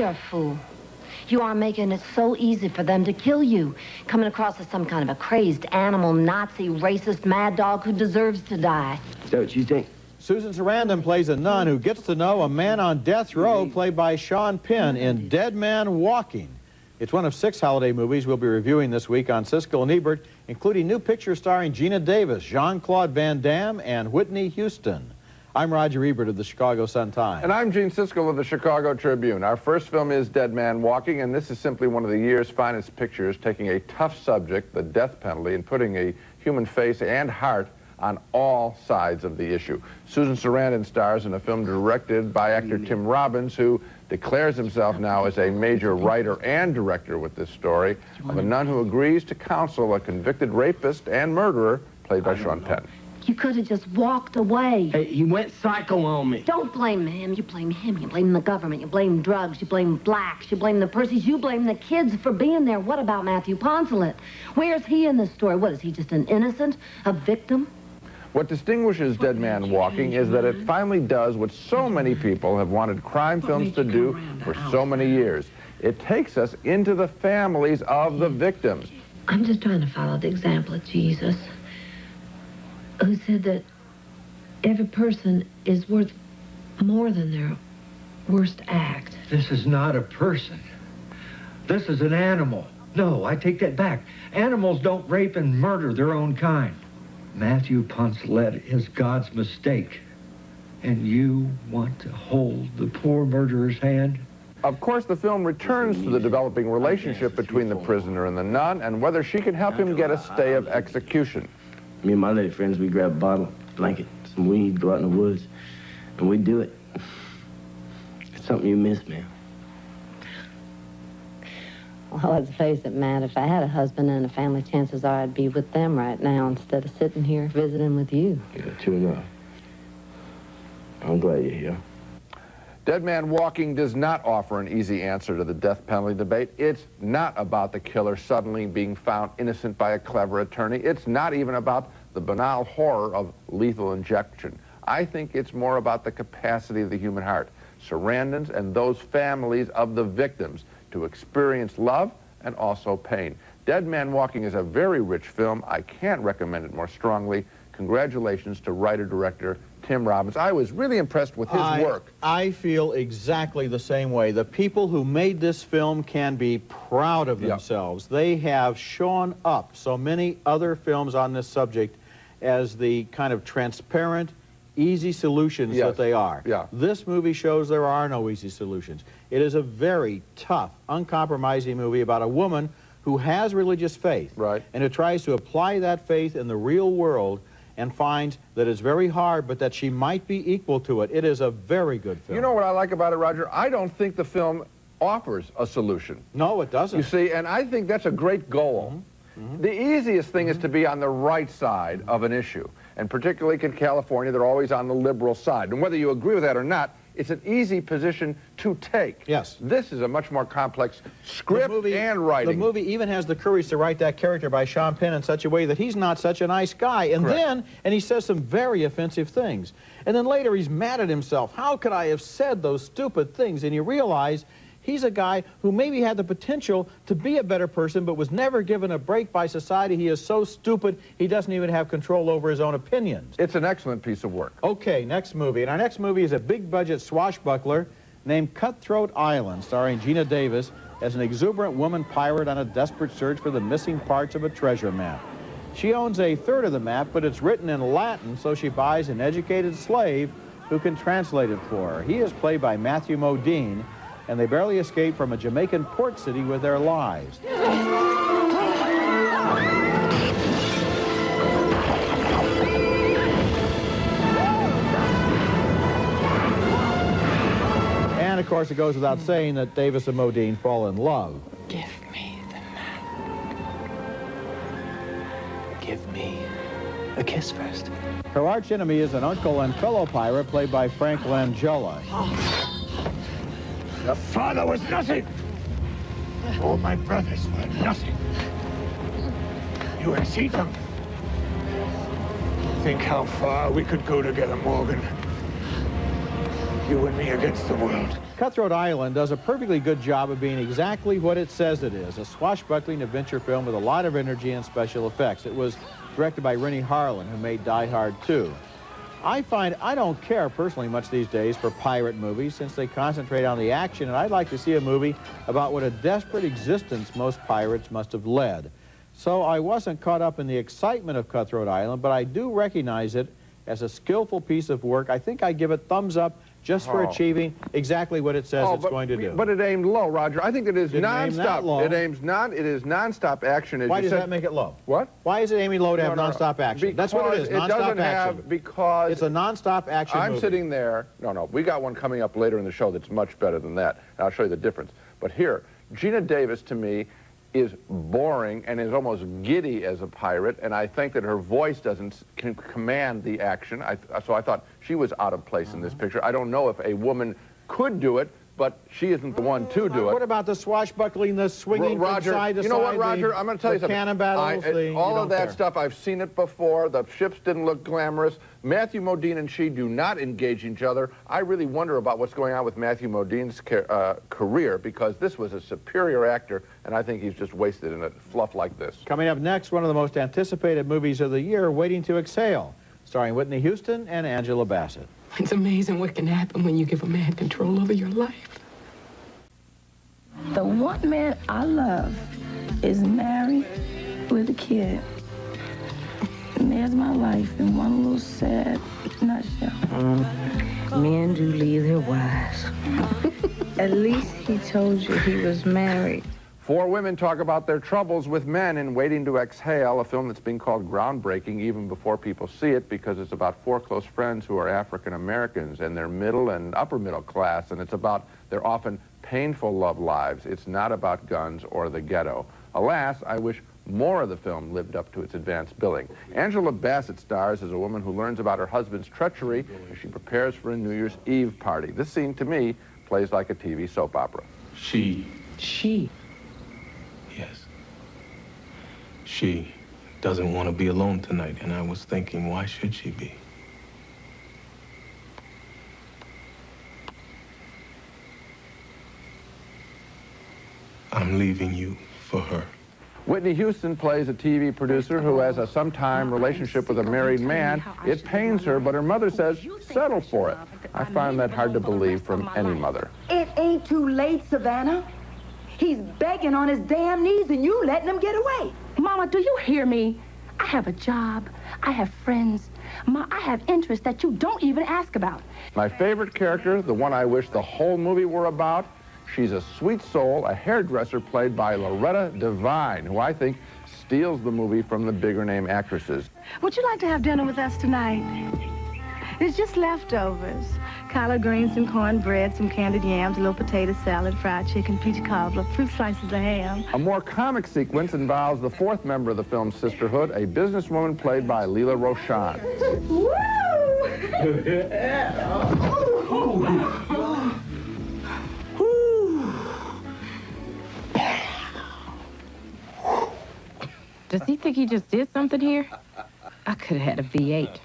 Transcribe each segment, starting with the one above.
You're a fool. You are making it so easy for them to kill you, coming across as some kind of a crazed animal, Nazi, racist, mad dog who deserves to die. Is that what you think? Susan Sarandon plays a nun who gets to know a man on death row, played by Sean Penn in Dead Man Walking. It's one of 6 holiday movies we'll be reviewing this week on Siskel and Ebert, including new pictures starring Gina Davis, Jean-Claude Van Damme, and Whitney Houston. I'm Roger Ebert of the Chicago Sun-Times. And I'm Gene Siskel of the Chicago Tribune. Our first film is Dead Man Walking, and this is simply one of the year's finest pictures, taking a tough subject, the death penalty, and putting a human face and heart on all sides of the issue. Susan Sarandon stars in a film directed by actor Tim Robbins, who declares himself now as a major writer and director with this story of a nun who agrees to counsel a convicted rapist and murderer, played by Sean Penn. You could have just walked away. Hey, he went psycho on me. Don't blame him. You blame him. You blame the government. You blame drugs. You blame blacks. You blame the Percys. You blame the kids for being there. What about Matthew Poncelet? Where's he in this story? What, is he just an innocent? A victim? What distinguishes Dead Man Walking is that it finally does what so many people have wanted crime films to do for so many years. It takes us into the families of the victims. I'm just trying to follow the example of Jesus, who said that every person is worth more than their worst act. This is not a person. This is an animal. No, I take that back. Animals don't rape and murder their own kind. Matthew Poncelet is God's mistake. And you want to hold the poor murderer's hand? Of course, the film returns to the developing relationship between the prisoner and the nun, and whether she can help him get a stay of execution. Me and my lady friends, we grab a bottle, blanket, some weed, go out in the woods, and we do it. It's something you miss, man. Well, let's face it, Matt, if I had a husband and a family, chances are I'd be with them right now instead of sitting here visiting with you. Yeah, true enough. I'm glad you're here. Dead Man Walking does not offer an easy answer to the death penalty debate. It's not about the killer suddenly being found innocent by a clever attorney. It's not even about the banal horror of lethal injection. I think it's more about the capacity of the human heart, Sarandon's and those families of the victims, to experience love and also pain. Dead Man Walking is a very rich film. I can't recommend it more strongly. Congratulations to writer-director Tim Robbins. I was really impressed with his work. I feel exactly the same way. The people who made this film can be proud of themselves. They have shown up so many other films on this subject as the kind of transparent, easy solutions that they are. This movie shows there are no easy solutions. It is a very tough, uncompromising movie about a woman who has religious faith and who tries to apply that faith in the real world and finds that it's very hard, but that she might be equal to it. It is a very good film. You know what I like about it, Roger? I don't think the film offers a solution. No, it doesn't. You see, and I think that's a great goal. The easiest thing is to be on the right side of an issue. And particularly in California, they're always on the liberal side. And whether you agree with that or not, it's an easy position to take. Yes. This is a much more complex script and writing. The movie even has the courage to write that character by Sean Penn in such a way that he's not such a nice guy. And and he says some very offensive things. And then later he's mad at himself. How could I have said those stupid things? And you realize he's a guy who maybe had the potential to be a better person, but was never given a break by society. He is so stupid, he doesn't even have control over his own opinions. It's an excellent piece of work. Okay, next movie. And our next movie is a big-budget swashbuckler named Cutthroat Island, starring Gina Davis as an exuberant woman pirate on a desperate search for the missing parts of a treasure map. She owns a third of the map, but it's written in Latin, so she buys an educated slave who can translate it for her. He is played by Matthew Modine, and they barely escape from a Jamaican port city with their lives. And of course it goes without saying that Davis and Modine fall in love. Give me the map. Give me a kiss first. Her arch enemy is an uncle and fellow pirate played by Frank Langella. Your father was nothing. All my brothers were nothing. You and Sita. Think how far we could go together, Morgan. you and me against the world. Cutthroat Island does a perfectly good job of being exactly what it says it is, a swashbuckling adventure film with a lot of energy and special effects. It was directed by Rennie Harlan, who made Die Hard 2. I find I don't care personally much these days for pirate movies since they concentrate on the action, and I'd like to see a movie about what a desperate existence most pirates must have led. So I wasn't caught up in the excitement of Cutthroat Island, but I do recognize it as a skillful piece of work. I think I give it thumbs up just for achieving exactly what it says it's going to do. But it aimed low, Roger. I think it is nonstop. It is nonstop action. Why does that make it low? What? Why is it aiming low to have nonstop action? That's what it is, nonstop action. Because it's a nonstop action movie. I'm sitting there. No, we got one coming up later in the show that's much better than that. And I'll show you the difference. But here, Gina Davis, to me, is boring and is almost giddy as a pirate, and I think that her voice can command the action. So I thought she was out of place in this picture. I don't know if a woman could do it, but she isn't the one to do it. What about the swashbuckling, the swinging Roger, from side to side? You know what, Roger? I'm going to tell you something. Cannon battles, all of that stuff, I've seen it before. The ships didn't look glamorous. Matthew Modine and she do not engage each other. I really wonder about what's going on with Matthew Modine's career, because this was a superior actor, and I think he's just wasted in a fluff like this. Coming up next, one of the most anticipated movies of the year, Waiting to Exhale, starring Whitney Houston and Angela Bassett. It's amazing what can happen when you give a man control over your life. The one man I love is married with a kid. And there's my life in one little sad nutshell. Men do leave their wives. At least he told you he was married. 4 women talk about their troubles with men in Waiting to Exhale, a film that's being called groundbreaking even before people see it, because it's about 4 close friends who are African Americans, and they're middle and upper middle class, and it's about their often painful love lives. It's not about guns or the ghetto. Alas, I wish more of the film lived up to its advanced billing. Angela Bassett stars as a woman who learns about her husband's treachery as she prepares for a New Year's Eve party. This scene, to me, plays like a TV soap opera. She? Yes. She doesn't want to be alone tonight, and I was thinking, why should she be? I'm leaving you for her. Whitney Houston plays a TV producer who has a sometime relationship with a married man. It pains her, but her mother says, settle for it. I find that hard to believe from any mother. It ain't too late, Savannah. He's begging on his damn knees and you letting him get away. Mama, do you hear me? I have a job. I have friends. Ma, I have interests that you don't even ask about. My favorite character, the one I wish the whole movie were about, she's a sweet soul, a hairdresser played by Loretta Devine, who I think steals the movie from the bigger name actresses. Would you like to have dinner with us tonight? It's just leftovers. Collard greens, some cornbread, some candied yams, a little potato salad, fried chicken, peach cobbler, fruit slices of ham. A more comic sequence involves the 4th member of the film's sisterhood, a businesswoman played by Leela Roshan. Does he think he just did something here? I could have had a V8.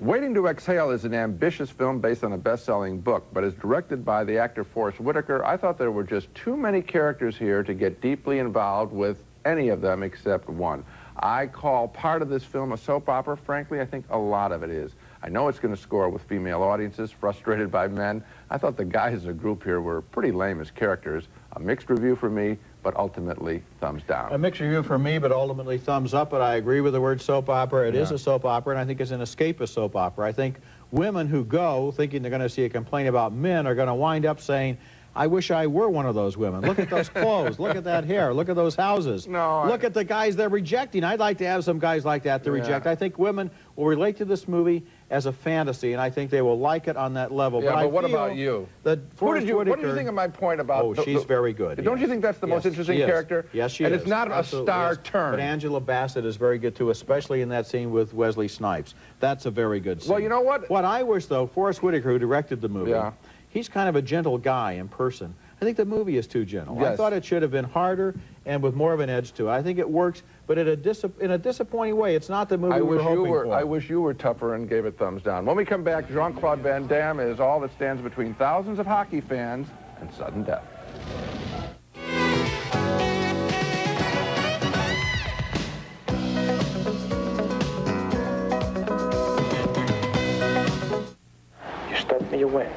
Waiting to Exhale is an ambitious film based on a best-selling book, but is directed by the actor Forrest Whitaker. I thought there were just too many characters here to get deeply involved with any of them except one. I call part of this film a soap opera. Frankly, I think a lot of it is. I know it's going to score with female audiences, frustrated by men. I thought the guys as a group here were pretty lame as characters. A mixed review for me, but ultimately thumbs down. A mixed review for me, but ultimately thumbs up, but I agree with the word soap opera. It is a soap opera, and I think it's an escapist soap opera. I think women who go thinking they're going to see a complaint about men are going to wind up saying, I wish I were one of those women. Look at those clothes. Look at that hair. Look at those houses. Look at the guys they're rejecting. I'd like to have some guys like that to reject. I think women will relate to this movie as a fantasy, and I think they will like it on that level. Yeah, but what about you? What did you think of my point about... Oh, she's very good. Don't you think that's the most interesting character? Yes, she is. And it's not a star turn. But Angela Bassett is very good, too, especially in that scene with Wesley Snipes. That's a very good scene. Well, you know what? What I wish, though, Forrest Whitaker, who directed the movie, he's kind of a gentle guy in person. I I think the movie is too gentle. Yes. I thought it should have been harder and with more of an edge to it. I think it works, but in a disappointing way. It's not the movie we were hoping for. I wish you were tougher and gave it thumbs down. When we come back, Jean-Claude Van Damme is all that stands between thousands of hockey fans and sudden death. You stop me, you win.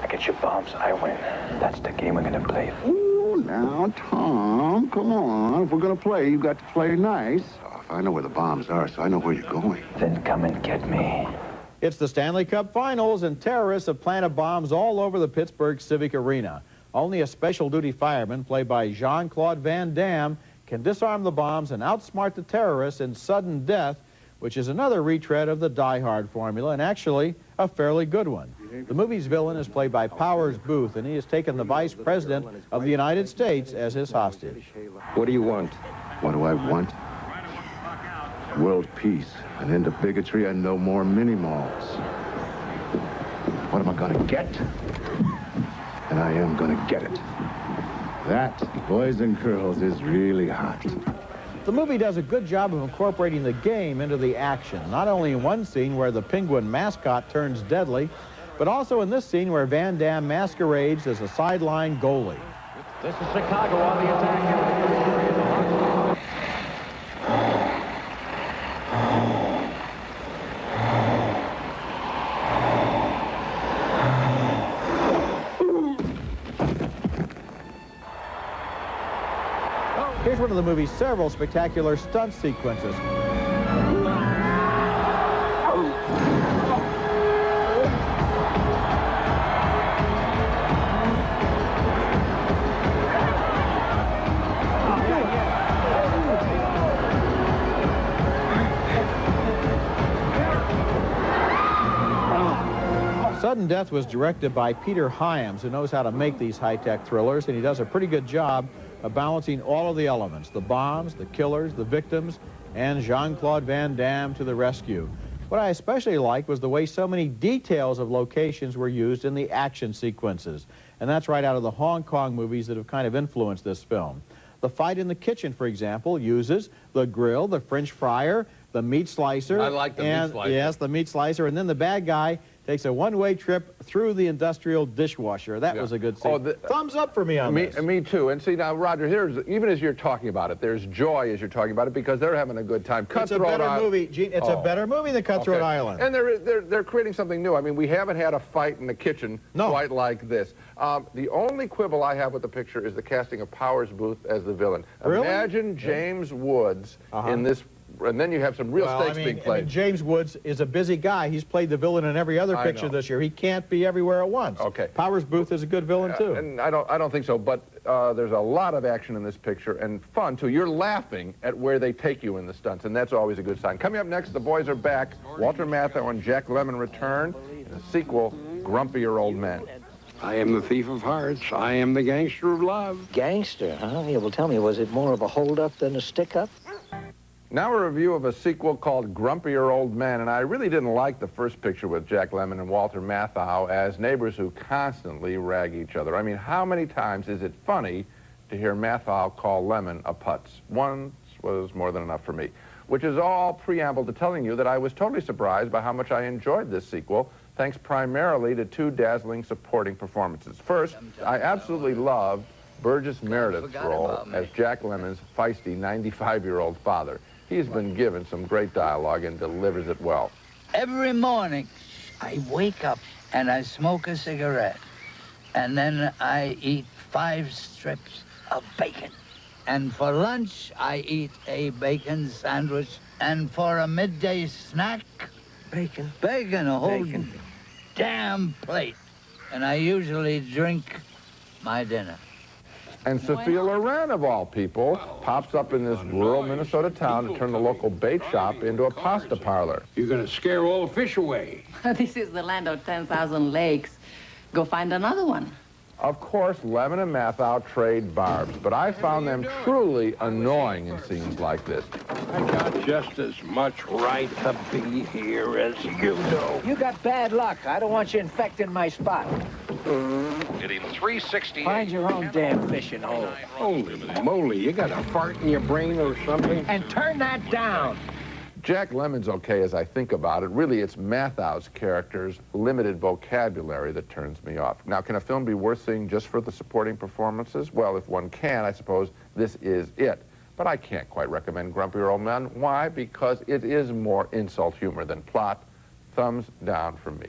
I get your bombs, I win. That's the game we're gonna play. Ooh, now, Tom, come on. If we're gonna play, you've got to play nice. Oh, if I know where the bombs are, so I know where you're going. Then come and get me. It's the Stanley Cup Finals, and terrorists have planted bombs all over the Pittsburgh Civic Arena. Only a special duty fireman, played by Jean-Claude Van Damme, can disarm the bombs and outsmart the terrorists in sudden death, which is another retread of the Die Hard formula, and actually a fairly good one. The movie's villain is played by Powers Booth, and he has taken the Vice President of the United States as his hostage. What do you want? What do I want? World peace, an end to bigotry, and no more mini-malls. What am I gonna get? And I am gonna get it. That, boys and girls, is really hot. The movie does a good job of incorporating the game into the action, not only in one scene where the Penguin mascot turns deadly, but also in this scene where Van Damme masquerades as a sideline goalie. This is Chicago on the attack here in the first period. Here's one of the movie's several spectacular stunt sequences. Sudden Death was directed by Peter Hyams, who knows how to make these high-tech thrillers, and he does a pretty good job of balancing all of the elements, the bombs, the killers, the victims, and Jean-Claude Van Damme to the rescue. What I especially liked was the way so many details of locations were used in the action sequences, and that's right out of the Hong Kong movies that have kind of influenced this film. The fight in the kitchen, for example, uses the grill, the French fryer, the meat slicer. I like the meat slicer. Yes, the meat slicer, and then the bad guy takes a one-way trip through the industrial dishwasher. That was a good scene. Thumbs up for me on this. Me too. And see, now, Roger, here's, even as you're talking about it, there's joy as you're talking about it because they're having a good time. It's a better movie, Gene. It's a better movie than Cutthroat Island. And they're creating something new. I mean, we haven't had a fight in the kitchen quite like this. The only quibble I have with the picture is the casting of Powers Booth as the villain. Really? Imagine James Woods in this. And then you have some real stakes being played. James Woods is a busy guy. He's played the villain in every other picture this year. He can't be everywhere at once. Okay. Powers Booth is a good villain, too. And I don't think so, but there's a lot of action in this picture and fun, too. You're laughing at where they take you in the stunts, and that's always a good sign. Coming up next, the boys are back. Walter Matthau and Jack Lemmon return in the sequel, Grumpier Old Men. I am the thief of hearts. I am the gangster of love. Gangster, huh? Yeah, well, tell me, was it more of a hold-up than a stick-up? Now a review of a sequel called Grumpier Old Men, and I really didn't like the first picture with Jack Lemmon and Walter Matthau as neighbors who constantly rag each other. I mean, how many times is it funny to hear Matthau call Lemmon a putz? Once was more than enough for me, which is all preamble to telling you that I was totally surprised by how much I enjoyed this sequel, thanks primarily to two dazzling supporting performances. First, I absolutely loved Burgess Meredith's role as Jack Lemmon's feisty 95-year-old father. He's been given some great dialogue and delivers it well. Every morning, I wake up and I smoke a cigarette. And then I eat 5 strips of bacon. And for lunch, I eat a bacon sandwich. And for a midday snack, bacon, a whole damn plate. And I usually drink my dinner. And Sophia Loren, of all people, pops up in this rural Minnesota town to turn the local bait shop into a pasta parlor. You're going to scare all the fish away. This is the land of 10,000 lakes. Go find another one. Of course, Lemmon and Matthau trade barbs, but I found them truly annoying in scenes like this. I got just as much right to be here as you do. You got bad luck. I don't want you infecting my spot. Hitting 368. Find your own damn fishing hole. Holy moly, you got a fart in your brain or something? And turn that down. Jack Lemmon's okay as I think about it. Really, it's Mathau's character's limited vocabulary that turns me off. Now, can a film be worth seeing just for the supporting performances? Well, if one can, I suppose this is it. But I can't quite recommend Grumpier Old Men. Why? Because it is more insult humor than plot. Thumbs down for me.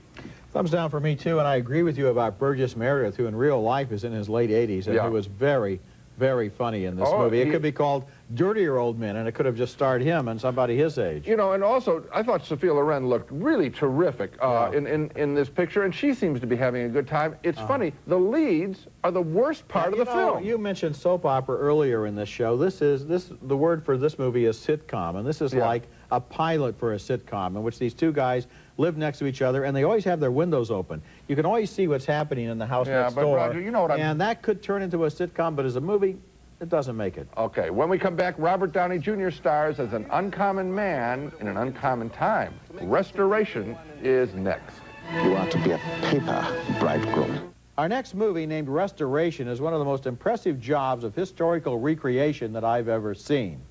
Thumbs down for me, too, and I agree with you about Burgess Meredith, who in real life is in his late 80s, and who was very, very funny in this movie. It could be called Dirtier Old Men, and it could have just starred him and somebody his age. You know, and also, I thought Sophia Loren looked really terrific in this picture, and she seems to be having a good time. It's funny, the leads are the worst part of the film. You mentioned soap opera earlier in this show. The word for this movie is sitcom, and this is like a pilot for a sitcom in which these two guys live next to each other, and they always have their windows open. You can always see what's happening in the house next door. Roger, you know what and that could turn into a sitcom, but as a movie, it doesn't make it. Okay, when we come back, Robert Downey Jr. stars as an uncommon man in an uncommon time. Restoration is next. You are to be a paper bridegroom. Our next movie, named Restoration, is one of the most impressive jobs of historical recreation that I've ever seen.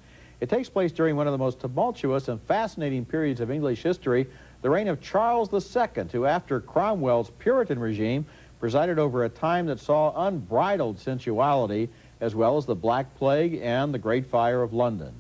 It takes place during one of the most tumultuous and fascinating periods of English history, the reign of Charles II, who, after Cromwell's Puritan regime, presided over a time that saw unbridled sensuality, as well as the Black Plague and the Great Fire of London.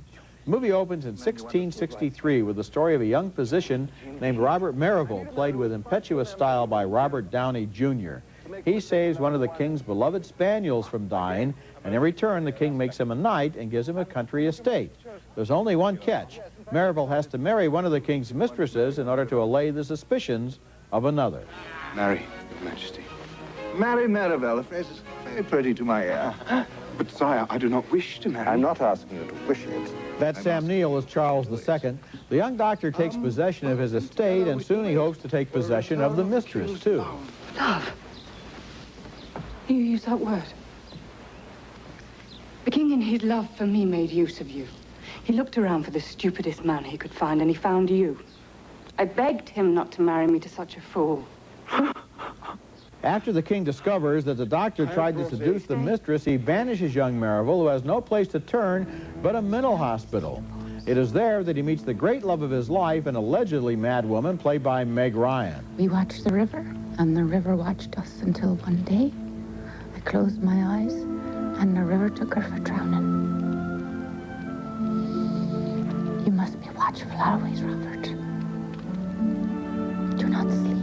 The movie opens in 1663 with the story of a young physician named Robert Merivale, played with impetuous style by Robert Downey Jr. He saves one of the king's beloved spaniels from dying, and in return the king makes him a knight and gives him a country estate. There's only one catch. Merivale has to marry one of the king's mistresses in order to allay the suspicions of another. Marry, Your Majesty. Marry Merivale. The phrase is very pretty to my ear. But, sire, I do not wish to marry. I'm not asking you to wish it. That's Sam Neill as Charles II. The young doctor takes possession of his estate, and soon he hopes to take possession of the mistress, too. Love. You use that word. The king in his love for me made use of you. He looked around for the stupidest man he could find, and he found you. I begged him not to marry me to such a fool. After the king discovers that the doctor tried to seduce the mistress, he banishes young Merivale, who has no place to turn but a mental hospital. It is there that he meets the great love of his life, an allegedly mad woman played by Meg Ryan. We watched the river, and the river watched us until one day I closed my eyes, and the river took her for drowning. You must be watchful always, Robert. Do not sleep.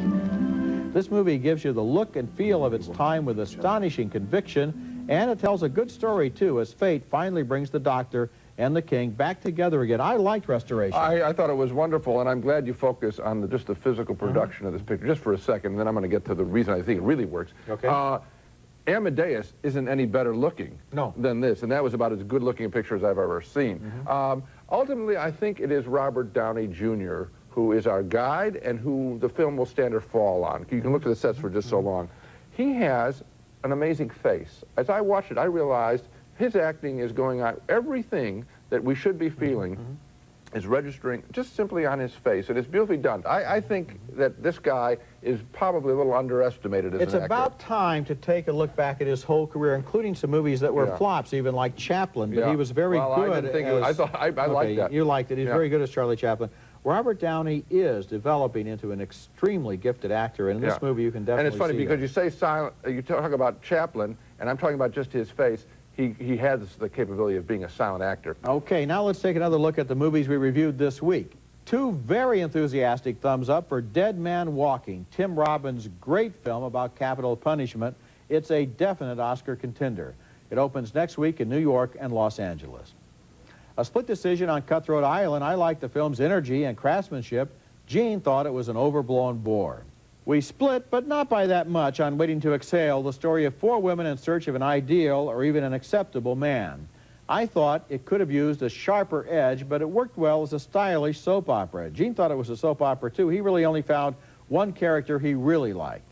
This movie gives you the look and feel of its time with astonishing conviction, and it tells a good story, too, as fate finally brings the doctor and the king back together again. I liked Restoration. I thought it was wonderful, and I'm glad you focus on just the physical production of this picture, just for a second, and then I'm going to get to the reason I think it really works. Okay. Amadeus isn't any better looking than this, and that was about as good looking a picture as I've ever seen. Ultimately, I think it is Robert Downey Jr. who is our guide and who the film will stand or fall on. You can look at the sets for just so long. He has an amazing face. As I watched it, I realized his acting is going on. Everything that we should be feeling is registering just simply on his face, and it's beautifully done. I think that this guy is probably a little underestimated as an actor. It's about time to take a look back at his whole career, including some movies that were flops, even like Chaplin, but he was very good. I didn't think I liked that. You liked it. He's very good as Charlie Chaplin. Robert Downey is developing into an extremely gifted actor, and in this movie you can definitely see And it's funny because you say silent, you talk about Chaplin, and I'm talking about just his face. He has the capability of being a silent actor. Okay, now let's take another look at the movies we reviewed this week. Two very enthusiastic thumbs up for Dead Man Walking, Tim Robbins' great film about capital punishment. It's a definite Oscar contender. It opens next week in New York and Los Angeles. A split decision on Cutthroat Island. I liked the film's energy and craftsmanship. Gene thought it was an overblown bore. We split, but not by that much, on Waiting to Exhale, the story of 4 women in search of an ideal or even an acceptable man. I thought it could have used a sharper edge, but it worked well as a stylish soap opera. Gene thought it was a soap opera, too. He really only found one character he really liked.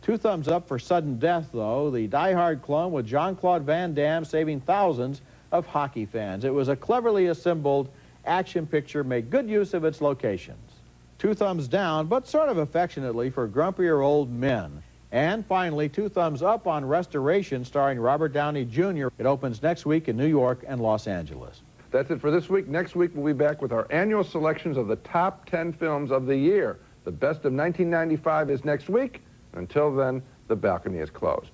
2 thumbs up for Sudden Death, though, the Die-Hard clone with Jean-Claude Van Damme saving thousands of hockey fans. It was a cleverly assembled action picture, made good use of its locations. 2 thumbs down, but sort of affectionately, for Grumpier Old Men. And finally, 2 thumbs up on Restoration, starring Robert Downey Jr. It opens next week in New York and Los Angeles. That's it for this week. Next week, we'll be back with our annual selections of the top 10 films of the year. The best of 1995 is next week. Until then, the balcony is closed.